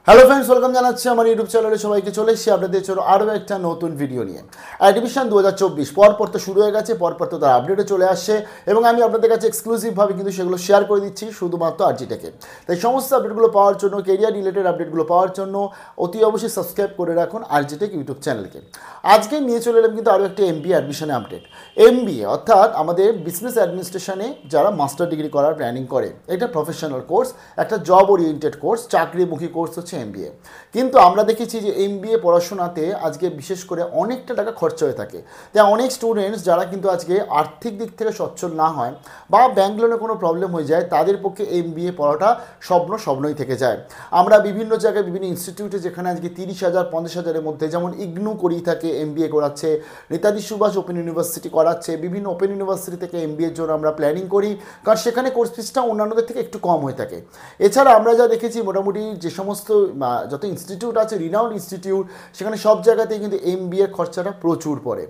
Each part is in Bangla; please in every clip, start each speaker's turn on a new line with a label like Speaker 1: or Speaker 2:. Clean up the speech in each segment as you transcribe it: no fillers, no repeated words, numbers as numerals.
Speaker 1: হ্যালো ফ্রেন্ডস, ওয়েলকাম জানাচ্ছি আমার ইউটিউব চ্যানেলে সবাইকে। চলে এসেছি আপনাদের জন্য আরও একটা নতুন ভিডিও নিয়ে। অ্যাডমিশন 2024 পরপর তো শুরু হয়ে গেছে, পরপর তো তার আপডেটে চলে আসছে এবং আমি আপনাদের কাছে এক্সক্লুসিভভাবে কিন্তু সেগুলো শেয়ার করে দিচ্ছি শুধুমাত্র আরজিটেকে। তাই সমস্ত আপডেটগুলো পাওয়ার জন্য, কেরিয়ার রিলেটেড আপডেটগুলো পাওয়ার জন্য অতি অবশ্যই সাবস্ক্রাইব করে রাখুন আরজিটেক ইউটিউব চ্যানেলকে। আজকে নিয়ে চলে এলাম কিন্তু আরও একটি এমবিএ অ্যাডমিশনে আপডেট। এমবিএ অর্থাৎ আমাদের বিজনেস অ্যাডমিনিস্ট্রেশনে যারা মাস্টার ডিগ্রি করার প্ল্যানিং করে, এটা প্রফেশনাল কোর্স, একটা জব ওরিয়েন্টেড কোর্স, চাকরিমুখী কোর্স হচ্ছে এমবিএ। কিন্তু আমরা দেখেছি যে এমবিএ পড়াশোনাতে আজকে বিশেষ করে অনেকটা টাকা খরচা হয়ে থাকে। তাই অনেক স্টুডেন্টস যারা কিন্তু আজকে আর্থিক দিক থেকে সচ্ছল না হয় বা ব্যাংক লোনে কোনো প্রবলেম হয়ে যায়, তাদের পক্ষে এমবিএ পড়াটা স্বপ্নই থেকে যায়। আমরা বিভিন্ন জায়গায় বিভিন্ন ইনস্টিটিউটে যেখানে আজকে 30,000 50,000-এর মধ্যে, যেমন ইগনু করিয়ে থাকে এমবিএ করাচ্ছে, নেতাজি সুভাষ ওপেন ইউনিভার্সিটি করাচ্ছে, বিভিন্ন ওপেন ইউনিভার্সিটি থেকে এমবিএর জন্য আমরা প্ল্যানিং করি, কারণ সেখানে কোর্স ফিসটা অন্যান্যদের থেকে একটু কম হয়ে থাকে। এছাড়া আমরা যা দেখেছি মোটামুটি যে সমস্ত যত ইনস্টিটিউট আছে, রিনাউন্ড ইনস্টিটিউট, সেখানে সব জায়গাতেই কিন্তু এমবিএ খরচাটা প্রচুর পড়ে।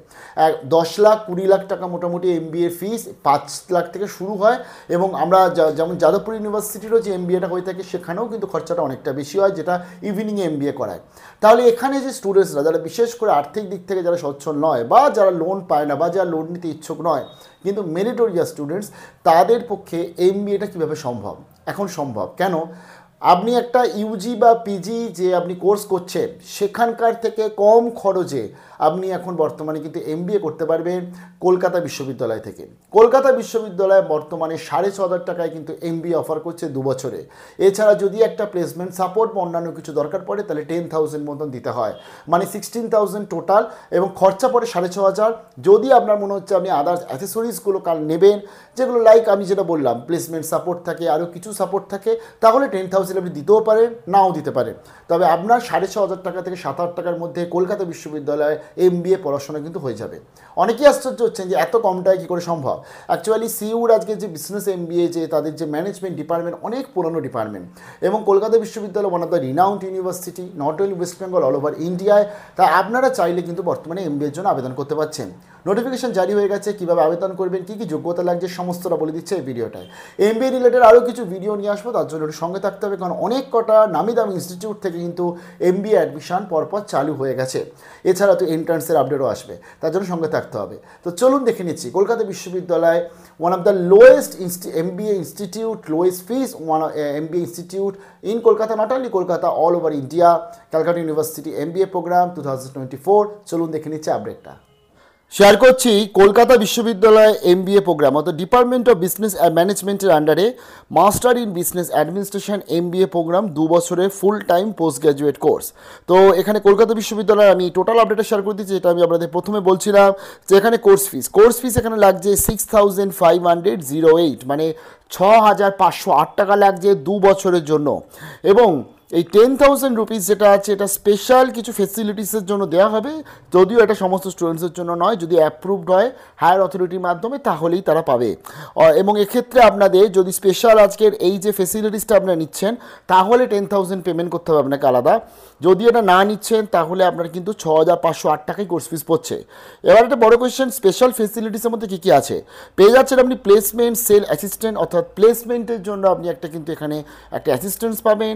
Speaker 1: 10 লাখ 20 লাখ টাকা মোটামুটি এমবিএ ফিস 5 লাখ থেকে শুরু হয়। এবং আমরা যেমন যাদবপুর ইউনিভার্সিটিরও যে এমবিএটা হয়ে থাকে সেখানেও কিন্তু খরচাটা অনেকটা বেশি হয়, যেটা ইভিনিংয়ে এমবিএ করায়। তাহলে এখানে যে স্টুডেন্টসরা যারা বিশেষ করে আর্থিক দিক থেকে যারা সচ্ছল নয় বা যারা লোন পায় না বা যারা লোন নিতে ইচ্ছুক নয় কিন্তু মেরিটোরিয়াস স্টুডেন্টস, তাদের পক্ষে এমবিএটা কীভাবে সম্ভব? এখন সম্ভব কেন? আপনি একটা ইউজি বা পিজি যে আপনি কোর্স করছেন সেখানকার থেকে কম খরচে আপনি এখন বর্তমানে কিন্তু এমবিএ করতে পারবেন কলকাতা বিশ্ববিদ্যালয় থেকে। কলকাতা বিশ্ববিদ্যালয় বর্তমানে 6,500 টাকায় কিন্তু এমবিএ অফার করছে 2 বছরে। এছাড়া যদি একটা প্লেসমেন্ট সাপোর্ট বা অন্যান্য কিছু দরকার পড়ে তাহলে 10,000 মতন দিতে হয়, মানে 16,000 টোটাল, এবং খরচা পড়ে 6,500। যদি আপনার মনে হচ্ছে আপনি আদার্স অ্যাসেসরিজগুলো কাল নেবেন, যেগুলো লাইক আমি যেটা বললাম প্লেসমেন্ট সাপোর্ট থাকে, আরও কিছু সাপোর্ট থাকে, তাহলে 10,000 আপনি দিতেও পারেন, নাও দিতে পারেন। তবে আপনার 6,500 টাকা থেকে 7,000 টাকার মধ্যে কলকাতা বিশ্ববিদ্যালয়ে এমবিএ পড়াশোনা কিন্তু হয়ে যাবে। অনেকেই আশ্চর্য হচ্ছেন যে এত কম টাকায় কী করে সম্ভব। অ্যাকচুয়ালি সিইউর আজকে যে বিজনেস এমবিএ, যে তাদের যে ম্যানেজমেন্ট ডিপার্টমেন্ট অনেক পুরনো ডিপার্টমেন্ট, এবং কলকাতা বিশ্ববিদ্যালয় one of the renowned university not only West Bengal, all over ইন্ডিয়ায়। তাই আপনারা চাইলে কিন্তু বর্তমানে এমবিএর জন্য আবেদন করতে পারছেন। নোটিফিকেশন জারি হয়ে গেছে, কীভাবে আবেদন করবেন, কী কী যোগ্যতা লাগছে সমস্তটা বলে দিচ্ছে এই ভিডিওটায়। এমবিএ রিলেটেড আরও কিছু ভিডিও নিয়ে আসবো, তার জন্য সঙ্গে থাকতে হবে, কারণ অনেক কটা নামি দামি ইনস্টিটিউট থেকে কিন্তু এমবিএ অ্যাডমিশন পরপর চালু হয়ে গেছে। এছাড়া তো এন্ট্রান্সের আপডেটও আসবে, তার জন্য সঙ্গে থাকতে হবে। তো চলুন দেখে নিচ্ছি কলকাতা বিশ্ববিদ্যালয়, one of the lowest MBA institute, lowest fees MBA institute in Kolkata, not only Kolkata, all over India, Calcutta University MBA programme 2024। চলুন দেখে নিচ্ছি আপডেটটা। শেয়ার করছি কলকাতা বিশ্ববিদ্যালয় এমবিএ প্রোগ্রাম, অর্থাৎ ডিপার্টমেন্ট অফ বিজনেস ম্যানেজমেন্টের আন্ডারে master in business administration MBA programme 2 বছরের full time post graduate course. তো এখানে কলকাতা বিশ্ববিদ্যালয় আমি টোটাল আপডেটটা শেয়ার করে দিচ্ছি, যেটা আমি আপনাদের প্রথমে বলছিলাম যে এখানে কোর্স ফিস এখানে লাগছে 6,508, মানে 6,508 টাকা লাগছে 2 বছরের জন্য। এবং এই 10,000 রুপিস যেটা আছে এটা স্পেশাল কিছু ফেসিলিটিসের জন্য দেওয়া হবে, যদিও এটা সমস্ত স্টুডেন্টসের জন্য নয়, যদি অ্যাপ্রুভড হয় হায়ার অথরিটির মাধ্যমে তাহলেই তারা পাবে। এবং এক্ষেত্রে আপনাদের যদি স্পেশাল আজকের এই যে ফেসিলিটিসটা আপনারা নিচ্ছেন তাহলে 10,000 পেমেন্ট করতে হবে আপনাকে আলাদা। যদি এটা না নিচ্ছেন তাহলে আপনার কিন্তু 6,508 টাকায় কোর্স ফিস পড়ছে। এবার একটা বড় কোয়েশ্চেন, স্পেশাল ফেসিলিটিসের মধ্যে কী কী আছে? পেয়ে যাচ্ছেন আপনি প্লেসমেন্ট সেল অ্যাসিস্ট্যান্ট, অর্থাৎ প্লেসমেন্টের জন্য আপনি একটা কিন্তু এখানে একটা অ্যাসিস্ট্যান্স পাবেন,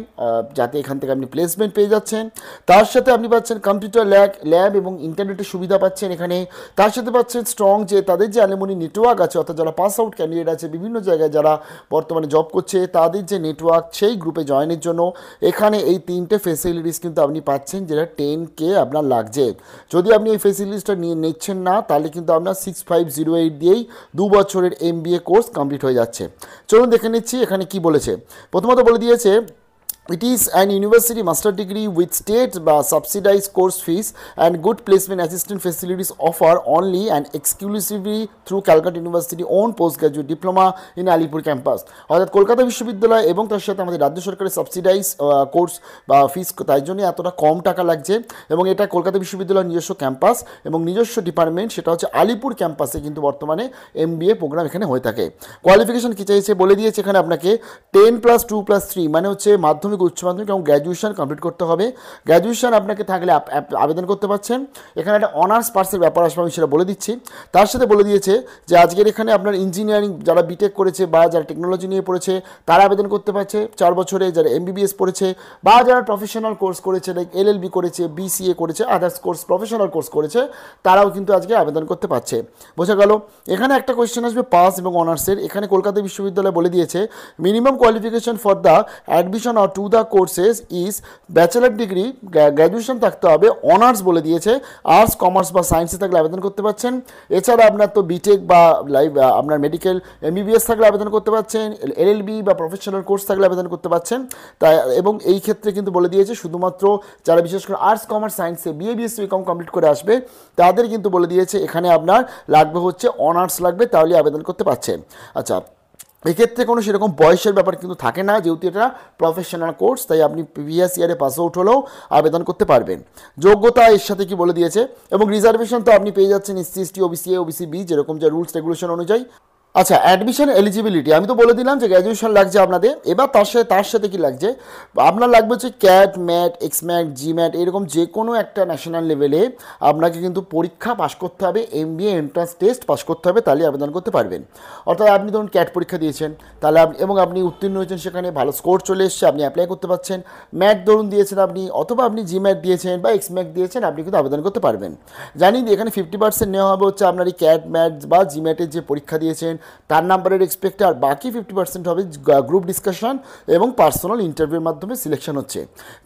Speaker 1: যাতে এখান থেকে আপনি প্লেসমেন্ট পেয়ে যাচ্ছেন। তার সাথে আপনি পাচ্ছেন কম্পিউটার ল্যাব এবং ইন্টারনেটের সুবিধা পাচ্ছেন এখানে। তার সাথে পাচ্ছেন স্ট্রং যে তাদের যে অ্যালুমনি নেটওয়ার্ক আছে, অর্থাৎ যারা পাস আউট ক্যান্ডিডেট আছে বিভিন্ন জায়গায় যারা বর্তমানে জব করছে, তাদের যে নেটওয়ার্ক সেই গ্রুপে জয়েনের জন্য এখানে এই 3টে ফেসিলিটিস কিন্তু আপনি পাচ্ছেন, যেটা 10K আপনার লাগছে। যদি আপনি এই ফেসিলিটিসটা নিচ্ছেন না তাহলে কিন্তু আপনার 6,508 দিয়েই 2 বছরের এমবিএ কোর্স কমপ্লিট হয়ে যাচ্ছে। চলুন দেখে নিচ্ছি এখানে কি বলেছে। প্রথমত বলে দিয়েছে it is an university master degree with state subsidized course fees and good placement assistance facilities offer only and exclusively through Calcutta University own postgraduate diploma in Alipur campus। অর্থাৎ কলকাতা বিশ্ববিদ্যালয় এবং তার সাথে আমাদের রাজ্য সরকারের সাবসিডাইজ কোর্স বা ফিস, তাই জন্য এতটা কম টাকা লাগছে। এবং এটা কলকাতা বিশ্ববিদ্যালয়ের নিজস্ব ক্যাম্পাস এবং নিজস্ব ডিপার্টমেন্ট, সেটা হচ্ছে আলিপুর ক্যাম্পাসে কিন্তু বর্তমানে এমবিএ প্রোগ্রাম এখানে হয়ে থাকে। কোয়ালিফিকেশন কী চাইছে বলে দিয়েছে এখানে আপনাকে 10+2+3, মানে হচ্ছে মাধ্যমিক মাধ্যমিক উচ্চ মাধ্যমিক এবং গ্র্যাজুয়েশন কমপ্লিট করতে হবে। গ্র্যাজুয়েশন আপনাকে থাকলে আবেদন করতে পারছেন। এখানে একটা অনার্স পার্সের ব্যাপার আসবে, আমি সেটা বলে দিচ্ছি। তার সাথে বলে দিয়েছে যে আজকের এখানে আপনার ইঞ্জিনিয়ারিং যারা বিটেক করেছে বা যারা টেকনোলজি নিয়ে পড়েছে তারা আবেদন করতে পারছে 4 বছরে, যারা এমবিবিএস পড়েছে বা যারা প্রফেশনাল কোর্স করেছে লাইক এলএলবি করেছে, বিসিএ করেছে, আদার্স কোর্স প্রফেশনাল কোর্স করেছে, তারাও কিন্তু আজকে আবেদন করতে পারছে। বোঝা গেল? এখানে একটা কোয়েশ্চেন আসবে পাস এবং অনার্সের। এখানে কলকাতা বিশ্ববিদ্যালয় বলে দিয়েছে minimum qualification for the admission or to the courses is bachelor degree, graduation থাকতে হবে, অনার্স বলে দিয়েছে, আর্টস কমার্স বা সায়েন্সে থাকলে আবেদন করতে পারছেন। এছাড়া আপনার তো বিটেক বা আপনার মেডিকেল এমবিবিএস থাকলে আবেদন করতে পারছেন, এলএলবি বা প্রফেশনাল কোর্স থাকলে আবেদন করতে পারছেন। তাই এবং এই ক্ষেত্রে কিন্তু বলে দিয়েছে শুধুমাত্র যারা বিশেষ করে আর্টস কমার্স সায়েন্সে বিএ বিএসসি বিকম কমপ্লিট করে আসবে তাদের কিন্তু বলে দিয়েছে এখানে আপনার লাগবে হচ্ছে অনার্স লাগবে, তাহলে আবেদন করতে পারছেন। আচ্ছা, এক্ষেত্রে কোনো সেরকম বয়সের ব্যাপার কিন্তু থাকে না, যেহেতু এটা প্রফেশনাল কোর্স, তাই আপনি প্রিভিয়াস ইয়ারে পাস আউট হলেও আবেদন করতে পারবেন। যোগ্যতা এর সাথে কি বলে দিয়েছে, এবং রিজার্ভেশন তো আপনি পেয়ে যাচ্ছেন SC ST OBC A OBC B যেরকম যে রুলস রেগুলেশন অনুযায়ী। আচ্ছা, অ্যাডমিশন এলিজিবিলিটি আমি তো বলে দিলাম যে গ্র্যাজুয়েশন লাগছে আপনাদের। এবার তার সাথে কি লাগছে, আপনার লাগবে হচ্ছে ক্যাট, ম্যাট, এক্সম্যাট, জিম্যাট এরকম যে কোনো একটা ন্যাশনাল লেভেলে আপনাকে কিন্তু পরীক্ষা পাস করতে হবে, এমবিএ এন্ট্রান্স টেস্ট পাস করতে হবে, তাহলে আবেদন করতে পারবেন। অর্থাৎ আপনি ধরুন ক্যাট পরীক্ষা দিয়েছেন, তাহলে এবং আপনি উত্তীর্ণ হয়েছেন, সেখানে ভালো স্কোর চলে এসছে, আপনি অ্যাপ্লাই করতে পারছেন। ম্যাট ধরুন দিয়েছেন আপনি, অথবা আপনি জিম্যাট দিয়েছেন বা এক্সম্যাট দিয়েছেন, আপনি কিন্তু আবেদন করতে পারবেন। জানি এখানে 50% নেওয়া হবে হচ্ছে আপনার এই ক্যাট, ম্যাট বা জিম্যাটের যে পরীক্ষা দিয়েছেন তার নাম্বারের এক্সপেক্টে, আর বাকি 50% হবে গ্রুপ ডিসকাশন এবং পার্সোনাল ইন্টারভিউর মাধ্যমে সিলেকশন হচ্ছে।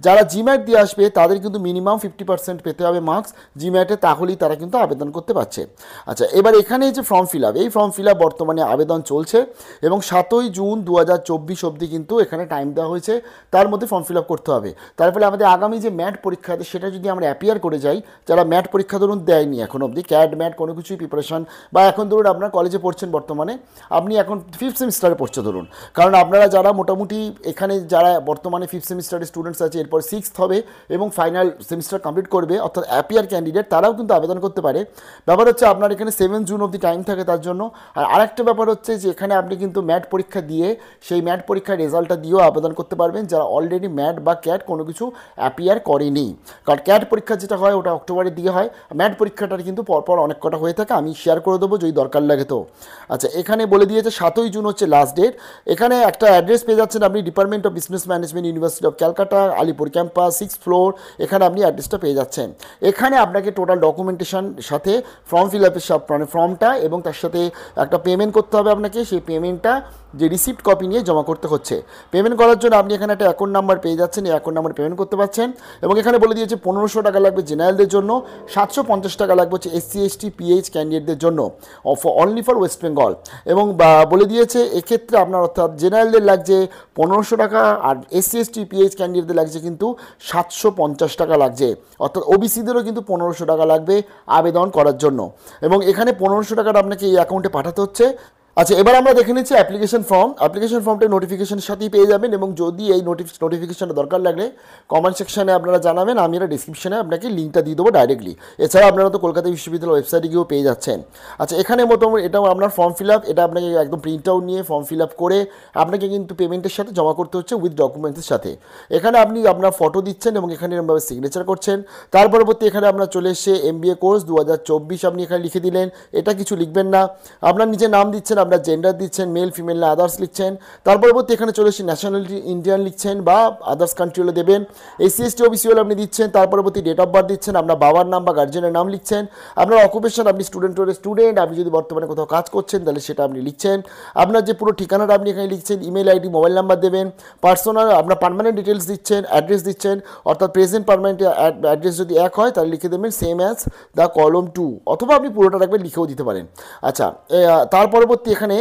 Speaker 1: যারা জিম্যাট দিয়ে আসবে তাদের কিন্তু মিনিমাম 50% পেতে হবে মার্কস জিম্যাটে, তাহলেই তারা কিন্তু আবেদন করতে পারছে। আচ্ছা, এবার এখানে যে ফর্ম ফিল আপ, এই ফর্ম ফিল আপ বর্তমানে আবেদন চলছে এবং 7ই জুন 2024 অবধি কিন্তু এখানে টাইম দেওয়া হয়েছে, তার মধ্যে ফর্ম ফিল আপ করতে হবে। তার ফলে আমাদের আগামী যে ম্যাট পরীক্ষা আছে সেটা যদি আমরা অ্যাপিয়ার করে যাই, যারা ম্যাট পরীক্ষা ধরুন দেয়নি এখন অবধি, ক্যাড ম্যাট কোনো কিছুই প্রিপারেশন, বা এখন ধরুন আপনার কলেজে পড়ছেন বর্তমানে, আপনি এখন 5th সেমিস্টারে পড়ছে ধরুন, কারণ আপনারা যারা মোটামুটি এখানে যারা বর্তমানে 5th সেমিস্টারের স্টুডেন্টস আছে, এরপর 6th হবে এবং ফাইনাল সেমিস্টার কমপ্লিট করবে, অর্থাৎ অ্যাপিয়ার ক্যান্ডিডেট, তারাও কিন্তু আবেদন করতে পারে। ব্যাপার হচ্ছে আপনার এখানে 7 জুন অবধি টাইম থাকে তার জন্য। আর আরেকটা ব্যাপার হচ্ছে যে এখানে আপনি কিন্তু ম্যাট পরীক্ষা দিয়ে সেই ম্যাট পরীক্ষার রেজাল্টটা দিয়েও আবেদন করতে পারবেন যারা অলরেডি ম্যাট বা ক্যাট কোনো কিছু অ্যাপিয়ার করেনি। কারণ ক্যাট পরীক্ষা যেটা হয় ওটা অক্টোবরের দিকে হয়, ম্যাট পরীক্ষাটার কিন্তু পরপর অনেক কটা হয়ে থাকে, আমি শেয়ার করে দেবো যদি দরকার লাগে তো। আচ্ছা, এখানে বলে দিয়েছে 7ই জুন হচ্ছে লাস্ট ডেট। এখানে একটা অ্যাড্রেস পেয়ে যাচ্ছেন আপনি, department of business management, University of Calcutta, Alipore campus, 6th floor, এখানে আপনি অ্যাড্রেসটা পেয়ে যাচ্ছেন। এখানে আপনাকে টোটাল ডকুমেন্টেশন সাথে ফর্ম ফিল আপের মানে ফর্মটা এবং তার সাথে একটা পেমেন্ট করতে হবে আপনাকে, সেই পেমেন্টটা যে রিসিপ্ট কপি নিয়ে জমা করতে হচ্ছে। পেমেন্ট করার জন্য আপনি এখানে একটা অ্যাকাউন্ট নাম্বার পেয়ে যাচ্ছেন, এই অ্যাকাউন্ট নাম্বার পেমেন্ট করতে পারছেন। এবং এখানে বলে দিয়েছে 1500 টাকা লাগবে জেনারেলদের জন্য, 750 টাকা লাগবে হচ্ছে এসসি এসটি পিএইচ ক্যান্ডিডেটদের জন্য, অনলি ফর ওয়েস্ট বেঙ্গল। এবং বলে দিয়েছে এক্ষেত্রে আপনার অর্থাৎ জেনারেলদের লাগছে 1500 টাকা, আর এসসি এসটি পিএইচ ক্যান্ডিডেটদের লাগছে কিন্তু 750 টাকা লাগছে, অর্থাৎ ওবিসিদেরও কিন্তু 1500 টাকা লাগবে আবেদন করার জন্য। এবং এখানে 1500 টাকাটা আপনাকে এই অ্যাকাউন্টে পাঠাতে হচ্ছে। আচ্ছা, এবার আমরা দেখে নিচ্ছি অ্যাপ্লিকেশন ফর্মটা নোটিফিকেশনের সাথেই পেয়ে যাবেন, এবং যদি এই নোটিফিকেশনটা দরকার লাগলে কমেন্ট সেকশনে আপনারা জানাবেন, আমি এটা ডিসক্রিপশনে আপনাকে লিঙ্কটা দিয়ে দেবো ডাইরেক্টলি। এছাড়া আপনারা তো কলকাতা বিশ্ববিদ্যালয় ওয়েবসাইটে গিয়েও পেয়ে যাচ্ছেন। আচ্ছা, এখানে মোটামুটি এটাও আপনার ফর্ম ফিল আপ, এটা আপনাকে একদম প্রিন্ট আউট নিয়ে ফর্ম ফিল আপ করে আপনাকে কিন্তু পেমেন্টের সাথে জমা করতে হচ্ছে উইথ ডকুমেন্টসের সাথে। এখানে আপনি আপনার ফটো দিচ্ছেন এবং এখানে এরকমভাবে সিগনেচার করছেন। তার পরবর্তী এখানে আপনার চলে এসে MBA কোর্স 2024 আপনি এখানে লিখে দিলেন, এটা কিছু লিখবেন না, আপনার নিজের নাম দিচ্ছেন, আপনার জেন্ডার দিচ্ছেন, মেল ফিমেল না আদার্স লিখছেন। তার পরবর্তী এখানে চলে এসে ন্যাশনালিটি ইন্ডিয়ান লিখছেন বা আদার্স কান্ট্রি হলে দেবেন, এসসি এসটি ওবিসি হলে আপনি দিচ্ছেন। তার পরবর্তী ডেট অফ বার্থ দিচ্ছেন, আপনার বাবার নাম বা গার্জেনের নাম লিখছেন, আপনার অকুপেশন, আপনি স্টুডেন্ট হলে স্টুডেন্ট, আপনি যদি বর্তমানে কোথাও কাজ করছেন তাহলে সেটা আপনি লিখছেন, আপনার যে পুরো ঠিকানাটা আপনি এখানে লিখছেন, ইমেল আইডি, মোবাইল নাম্বার দেবেন, পার্সোনাল আপনার পার্মানেন্ট ডিটেলস দিচ্ছেন, অ্যাড্রেস দিচ্ছেন, অর্থাৎ প্রেজেন্ট পার্মানেন্ট অ্যাড্রেস যদি এক হয় তাহলে লিখে দেবেন সেম অ্যাজ দ্য কলম 2, অথবা আপনি পুরোটা রাখবেন, লিখেও দিতে পারেন। আচ্ছা, তার পরবর্তী এখানে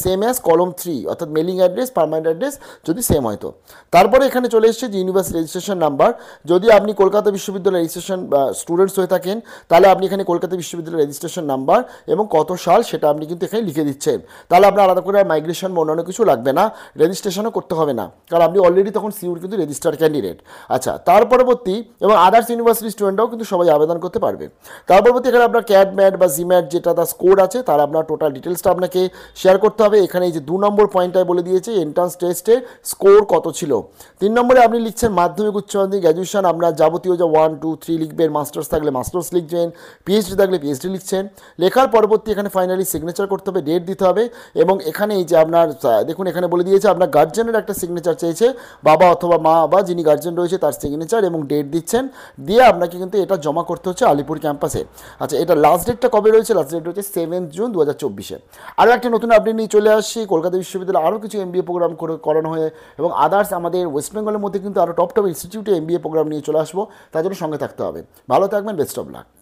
Speaker 1: সেম অ্যাজ কলম 3, অর্থাৎ মেলিং অ্যাড্রেস, পার্মানেন্ট অ্যাড্রেস যদি সেম হয় তো। তারপরে এখানে চলে এসেছে যে ইউনিভার্সিটি রেজিস্ট্রেশন নাম্বার, যদি আপনি কলকাতা বিশ্ববিদ্যালয় রেজিস্ট্রেশন স্টুডেন্টস হয়ে থাকেন তাহলে আপনি এখানে কলকাতা বিশ্ববিদ্যালয় রেজিস্ট্রেশন নাম্বার এবং কত সাল সেটা আপনি কিন্তু এখানে লিখে দিচ্ছেন, তাহলে আপনার আলাদা করে মাইগ্রেশন বা অন্যান্য কিছু লাগবে না, রেজিস্ট্রেশনও করতে হবে না, কারণ আপনি অলরেডি তখন সিউর কিন্তু রেজিস্টার ক্যান্ডিডেট। আচ্ছা, তার পরবর্তী এবং আদার্স ইউনিভার্সিটি স্টুডেন্টরাও কিন্তু সবাই আবেদন করতে পারবে। তার পরবর্তী এখানে আপনার ক্যাড ম্যাট বা জিম্যাট যেটা তার স্কোর আছে তার আপনার টোটাল ডিটেলসটা আপনাকে আপনাকে শেয়ার করতে হবে। এখানে এই যে 2 নম্বর পয়েন্টটায় বলে দিয়েছে এন্ট্রান্স টেস্টে স্কোর কত ছিল। 3 নম্বরে আপনি লিখছেন মাধ্যমিক উচ্চ মাধ্যমিক গ্র্যাজুয়েশন, আপনার যাবতীয় যে 1 2 3 লিখবেন, মাস্টার্স থাকলে মাস্টার্স লিখছেন, পিএইচডি থাকলে পিএইচডি লিখছেন। লেখার পরবর্তী এখানে ফাইনালি সিগনেচার করতে হবে, ডেট দিতে হবে এবং এখানে এই যে আপনার দেখুন এখানে বলে দিয়েছে আপনার গার্জেনের একটা সিগনেচার চেয়েছে, বাবা অথবা মা বা যিনি গার্জেন রয়েছে তার সিগনেচার এবং ডেট দিচ্ছেন, দিয়ে আপনাকে কিন্তু এটা জমা করতে হচ্ছে আলিপুর ক্যাম্পাসে। আচ্ছা, এটা লাস্ট ডেটটা কবে রয়েছে? লাস্ট ডেট হচ্ছে 7 জুন 2024। আরও একটা নতুন আপডেট নিয়ে চলে আসছি। কলকাতা বিশ্ববিদ্যালয়ে আরও কিছু এমবিএ প্রোগ্রাম করানো হয়ে এবং আদার্স আমাদের ওয়েস্ট বেঙ্গলের মধ্যে কিন্তু আরও টপ টপ ইনস্টিটিউটে এমবিএ প্রোগ্রাম নিয়ে চলে আসবো, তার জন্য সঙ্গে থাকতে হবে। ভালো থাকবেন, বেস্ট অফ লাক।